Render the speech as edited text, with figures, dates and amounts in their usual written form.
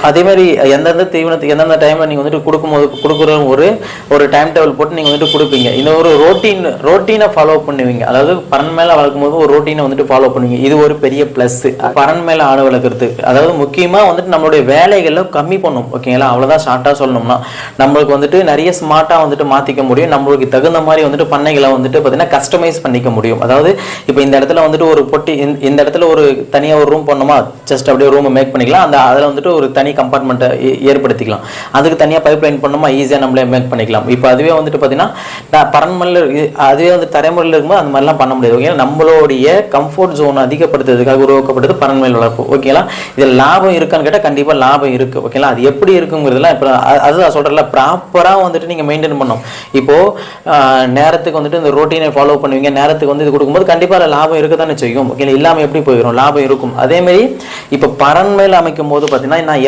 அதே மாதிரி எந்தெந்த தீவனத்துக்கு எந்தெந்த டைமில் நீங்கள் வந்துட்டு கொடுக்குற ஒரு டைம் டேபிள் போட்டு நீங்கள் வந்துட்டு கொடுப்பீங்க. இந்த ஒரு ரோட்டீனை ஃபாலோ பண்ணுவீங்க. அதாவது பறன் மேலே வளர்க்கும் போது ஒரு ரோட்டீனை வந்துட்டு ஃபாலோ பண்ணுவீங்க. இது ஒரு பெரிய ப்ளஸ் பறன் மேலே ஆடு வளர்க்குறதுக்கு. அதாவது முக்கியமாக வந்துட்டு நம்மளுடைய வேலைகளை கம்மி பண்ணும். ஓகேங்களா, அவ்வளோதான் ஷார்ட்டாக சொல்லணும்னா. நம்மளுக்கு வந்துட்டு நிறைய ஸ்மார்ட்டாக வந்துட்டு மாற்றிக்க முடியும். நம்மளுக்கு தகுந்த மாதிரி வந்துட்டு பண்ணைகளை வந்துட்டு பார்த்தீங்கன்னா கஸ்டமைஸ் பண்ணிக்க முடியும். அதாவது இப்போ இந்த இடத்துல வந்துட்டு ஒரு பொட்டி, இந்த இடத்துல ஒரு தனியாக ஒரு ரூம் பண்ணோமா, ஜஸ்ட் அப்படியே ரூமை மேக் பண்ணிக்கலாம். அதில் வந்துட்டு ஒரு தனி கம்பார்ட்மெண்ட்டை ஏற்படுத்திக்கலாம். அதுக்கு தனியாக பைப் லைன் பண்ணோமா, ஈஸியாக நம்மளே மேக் பண்ணிக்கலாம். இப்போ அதுவே வந்துட்டு பார்த்தீங்கன்னா பரன்மல்ல அதுவே வந்து தரைமுறையில் இருக்கும்போது அந்த மாதிரிலாம் பண்ண முடியாது. ஓகே, நம்மளுடைய கம்ஃபர்ட் ஜோனை அதிகப்படுத்துறதுக்காக உருவாக்கப்பட்டது பரன்மேல் வளர்ப்பு. ஓகேங்களா, இதில் லாபம் இருக்கான்னு கேட்டால் கண்டிப்பாக லாபம் இருக்குது. ஓகேங்களா, அது எப்படி இருக்குங்கிறதுலாம் இப்போ அதுதான் சொல்கிறேன்ல, ப்ராப்பராக வந்துட்டு நீங்கள் மெயின்டைன் பண்ணணும். இப்போது நேரத்துக்கு வந்துட்டு இந்த ரோட்டீனை ஃபாலோ பண்ணுவீங்க, நேரத்துக்கு வந்து இது கொடுக்கும்போது கண்டிப்பாக அதில் லாபம் இருக்க தானே செய்யும். ஓகே, இல்லாமல் எப்படி போயிடும், லாபம் இருக்கும். அதேமாரி இப்போ பரன்மேல் அமைக்கும் போது பார்த்தீங்கன்னா நான்